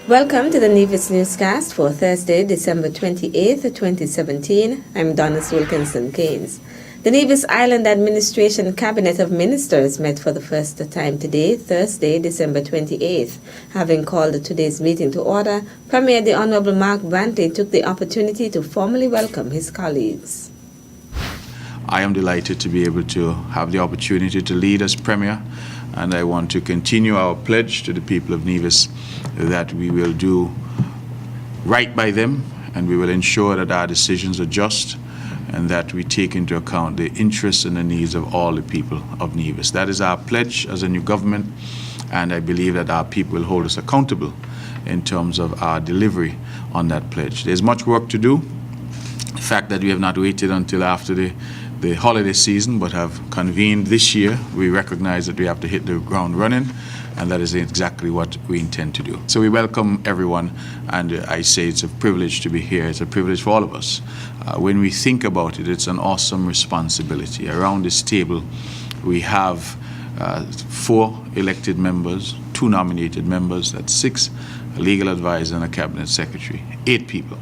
Welcome to the Nevis Newscast for Thursday, December 28th, 2017. I'm Donis Wilkinson Keynes. The Nevis Island Administration Cabinet of Ministers met for the first time today, Thursday, December 28th. Having called today's meeting to order, Premier the Honourable Mark Brantley took the opportunity to formally welcome his colleagues. I am delighted to be able to have the opportunity to lead as Premier, and I want to continue our pledge to the people of Nevis that we will do right by them and we will ensure that our decisions are just and that we take into account the interests and the needs of all the people of Nevis. That is our pledge as a new government, and I believe that our people will hold us accountable in terms of our delivery on that pledge. There's much work to do. The fact that we have not waited until after the holiday season but have convened this year, we recognize that we have to hit the ground running, and that is exactly what we intend to do. So we welcome everyone, and I say it's a privilege to be here. It's a privilege for all of us. When we think about it, it's an awesome responsibility. Around this table, we have 4 elected members, 2 nominated members, that's 6, a legal advisor and a cabinet secretary, 8 people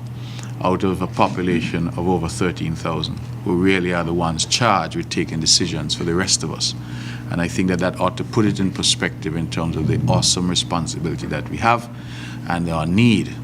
out of a population of over 13,000 who really are the ones charged with taking decisions for the rest of us. And I think that ought to put it in perspective in terms of the awesome responsibility that we have and our need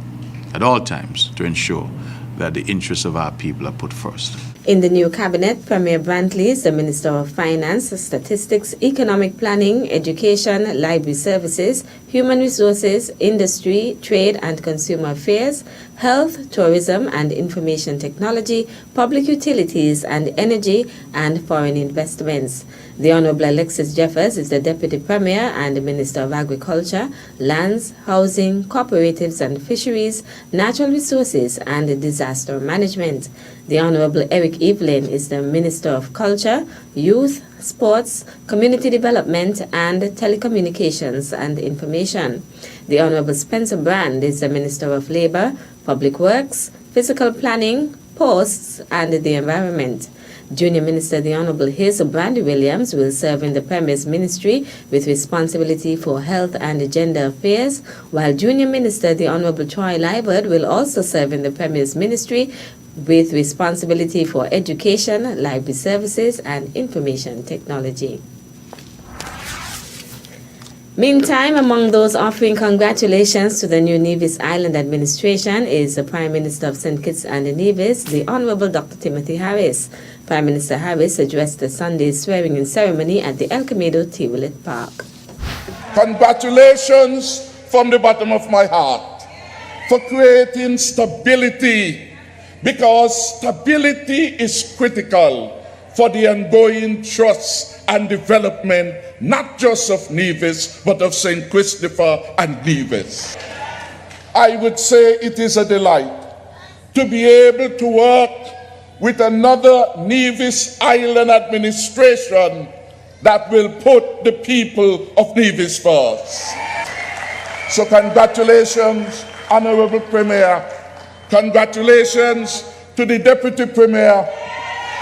at all times to ensure that the interests of our people are put first. In the new cabinet, Premier Brantley is the Minister of Finance, Statistics, Economic Planning, Education, Library Services, Human Resources, Industry, Trade and Consumer Affairs, Health, Tourism and Information Technology, Public Utilities and Energy, and Foreign Investments. The Honourable Alexis Jeffers is the Deputy Premier and Minister of Agriculture, Lands, Housing, Cooperatives and Fisheries, Natural Resources and Disaster Management. The Honourable Eric Evelyn is the Minister of Culture, Youth, Sports, Community Development and Telecommunications and Information. The Honourable Spencer Brand is the Minister of Labour, Public Works, Physical Planning, Posts and the Environment. Junior Minister the Honourable Hazel Brandy Williams will serve in the Premier's Ministry with responsibility for Health and Gender Affairs, while Junior Minister the Honourable Troy Liburd will also serve in the Premier's Ministry with responsibility for Education, Library Services and Information Technology. Meantime, among those offering congratulations to the new Nevis Island Administration is the Prime Minister of St. Kitts and Nevis, the Honourable Dr. Timothy Harris. Prime Minister Harris addressed the Sunday's swearing-in ceremony at the El Camino Tiwulit Park. Congratulations from the bottom of my heart for creating stability, because stability is critical for the ongoing trust and development, not just of Nevis, but of St. Christopher and Nevis. I would say it is a delight to be able to work with another Nevis Island administration that will put the people of Nevis first. So congratulations, Honourable Premier. Congratulations to the Deputy Premier.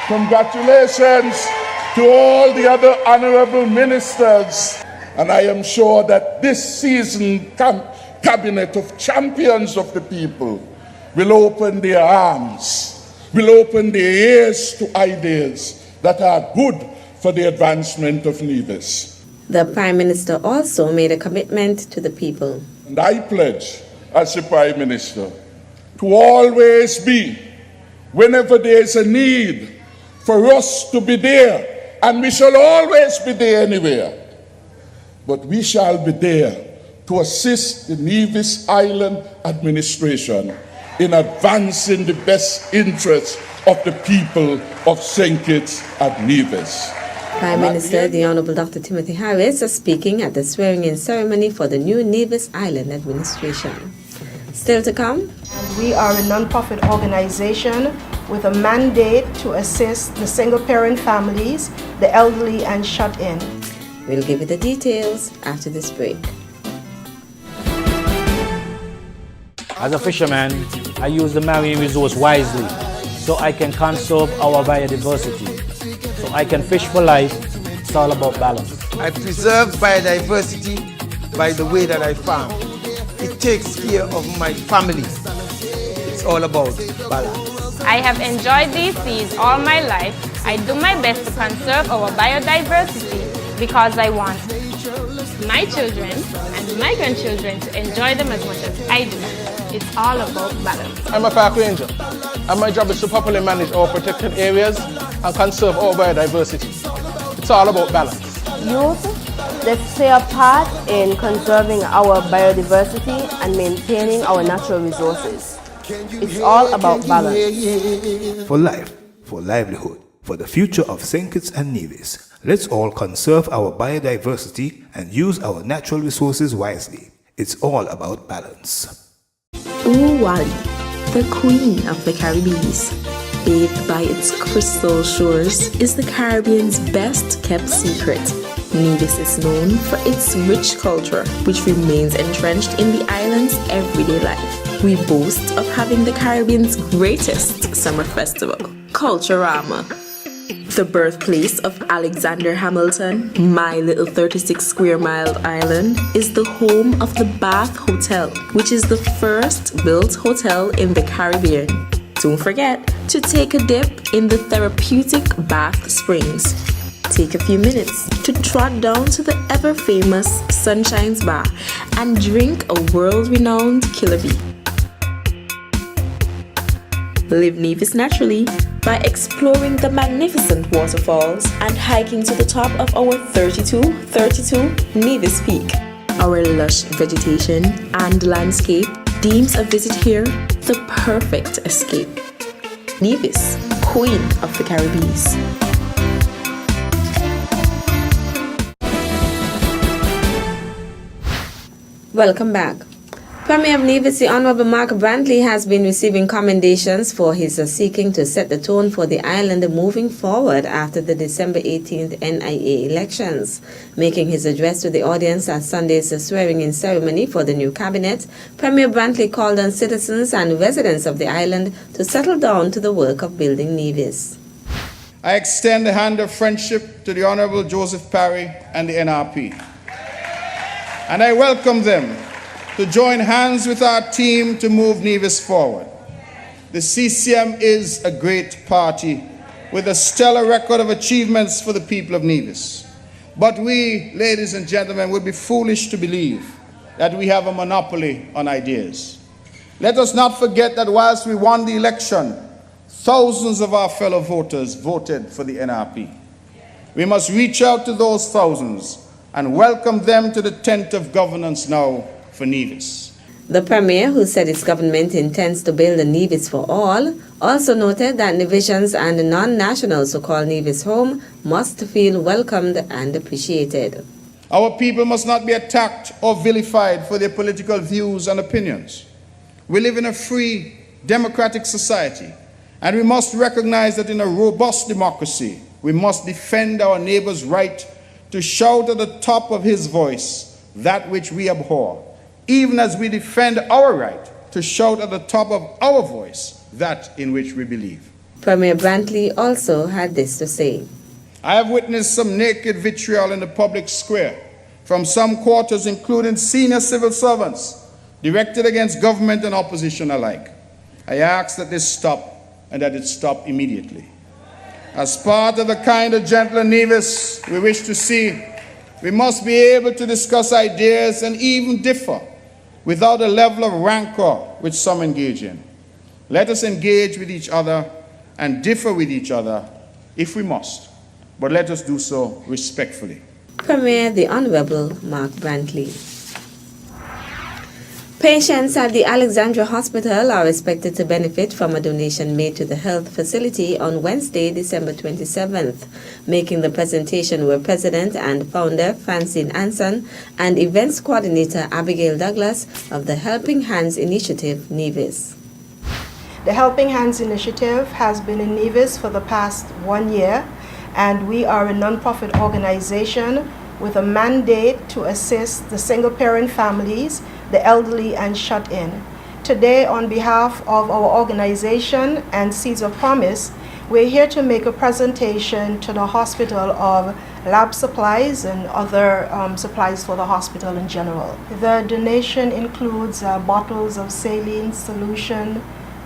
Congratulations to all the other honourable ministers. And I am sure that this seasoned cabinet of champions of the people will open their arms, will open their ears to ideas that are good for the advancement of Nevis. The Prime Minister also made a commitment to the people. And I pledge, as the Prime Minister, to always be, whenever there is a need, for us to be there, and we shall always be there anywhere. But we shall be there to assist the Nevis Island administration in advancing the best interests of the people of St. Kitts and Nevis. Prime Minister the Honourable Dr. Timothy Harris is speaking at the swearing-in ceremony for the new Nevis Island administration. Still to come. And we are a non-profit organization with a mandate to assist the single-parent families, the elderly and shut-in. We'll give you the details after this break. As a fisherman, I use the marine resource wisely so I can conserve our biodiversity. So I can fish for life. It's all about balance. I preserve biodiversity by the way that I farm. It takes care of my family. It's all about balance. I have enjoyed these seas all my life. I do my best to conserve our biodiversity because I want my children and my grandchildren to enjoy them as much as I do. It's all about balance. I'm a park ranger, and my job is to properly manage our protected areas and conserve our biodiversity. It's all about balance. Youth, let's play a part in conserving our biodiversity and maintaining our natural resources. It's all about balance. For life, for livelihood, for the future of St. Kitts and Nevis, let's all conserve our biodiversity and use our natural resources wisely. It's all about balance. Wally, the queen of the Caribbean, bathed by its crystal shores, is the Caribbean's best kept secret. Nevis is known for its rich culture, which remains entrenched in the island's everyday life. We boast of having the Caribbean's greatest summer festival, Culturama. The birthplace of Alexander Hamilton, my little 36 square mile island, is the home of the Bath Hotel, which is the first built hotel in the Caribbean. Don't forget to take a dip in the therapeutic Bath Springs. Take a few minutes to trot down to the ever-famous Sunshine's Bar and drink a world-renowned Killer Bee. Live Nevis naturally by exploring the magnificent waterfalls and hiking to the top of our 32 Nevis Peak. Our lush vegetation and landscape deems a visit here the perfect escape. Nevis, Queen of the Caribbean. Welcome back. Premier of Nevis, the Honorable Mark Brantley, has been receiving commendations for his seeking to set the tone for the island moving forward after the December 18th NIA elections. Making his address to the audience at Sunday's swearing-in ceremony for the new cabinet, Premier Brantley called on citizens and residents of the island to settle down to the work of building Nevis. I extend the hand of friendship to the Honorable Joseph Parry and the NRP. And I welcome them to join hands with our team to move Nevis forward. The CCM is a great party with a stellar record of achievements for the people of Nevis. But we, ladies and gentlemen, would be foolish to believe that we have a monopoly on ideas. Let us not forget that whilst we won the election, thousands of our fellow voters voted for the NRP. We must reach out to those thousands and welcome them to the tent of governance now for Nevis. The Premier, who said his government intends to build a Nevis for all, also noted that Nevisians and non-nationals who call Nevis home must feel welcomed and appreciated. Our people must not be attacked or vilified for their political views and opinions. We live in a free, democratic society, and we must recognize that in a robust democracy, we must defend our neighbor's right to shout at the top of his voice that which we abhor, even as we defend our right to shout at the top of our voice that in which we believe. Premier Brantley also had this to say. I have witnessed some naked vitriol in the public square from some quarters, including senior civil servants, directed against government and opposition alike. I ask that this stop and that it stop immediately. As part of the kind of gentler Nevis we wish to see, we must be able to discuss ideas and even differ without a level of rancor which some engage in. Let us engage with each other and differ with each other if we must, but let us do so respectfully. Premier the Honorable Mark Brantley. Patients at the Alexandra Hospital are expected to benefit from a donation made to the health facility on Wednesday, December 27th. Making the presentation were President and Founder Francine Anson and Events Coordinator Abigail Douglas of the Helping Hands Initiative, Nevis. The Helping Hands Initiative has been in Nevis for the past 1 year, and we are a non-profit organization with a mandate to assist the single-parent families, the elderly, and shut-in. Today, on behalf of our organization and Seeds of Promise, We're here to make a presentation to the hospital of lab supplies and other supplies for the hospital in general. The donation includes bottles of saline solution,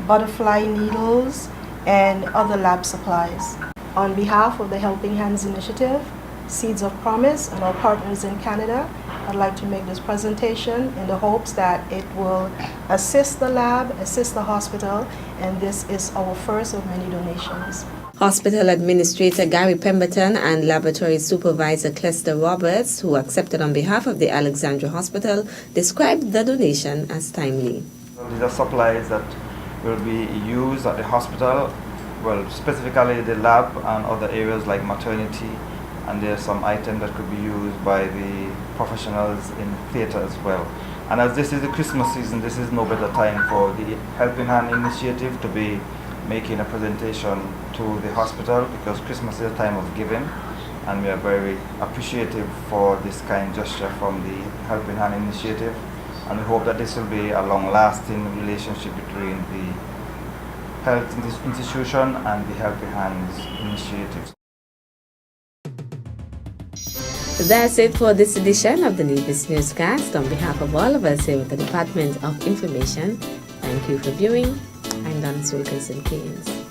butterfly needles, and other lab supplies. On behalf of the Helping Hands Initiative, Seeds of Promise, and our partners in Canada, I'd like to make this presentation in the hopes that it will assist the lab, assist the hospital, and this is our first of many donations. Hospital Administrator Gary Pemberton and Laboratory Supervisor Clester Roberts, who accepted on behalf of the Alexandra Hospital, described the donation as timely. These are supplies that will be used at the hospital, well, specifically the lab and other areas like maternity, and there's some items that could be used by the professionals in theatre as well. And as this is the Christmas season, this is no better time for the Helping Hand Initiative to be making a presentation to the hospital, because Christmas is a time of giving, and we are very appreciative for this kind gesture from the Helping Hand Initiative, and we hope that this will be a long-lasting relationship between the health institution and the Helping Hands Initiative. That's it for this edition of the Nevis Newscast. On behalf of all of us here at the Department of Information, thank you for viewing. I'm Donna Wilkinson Keynes.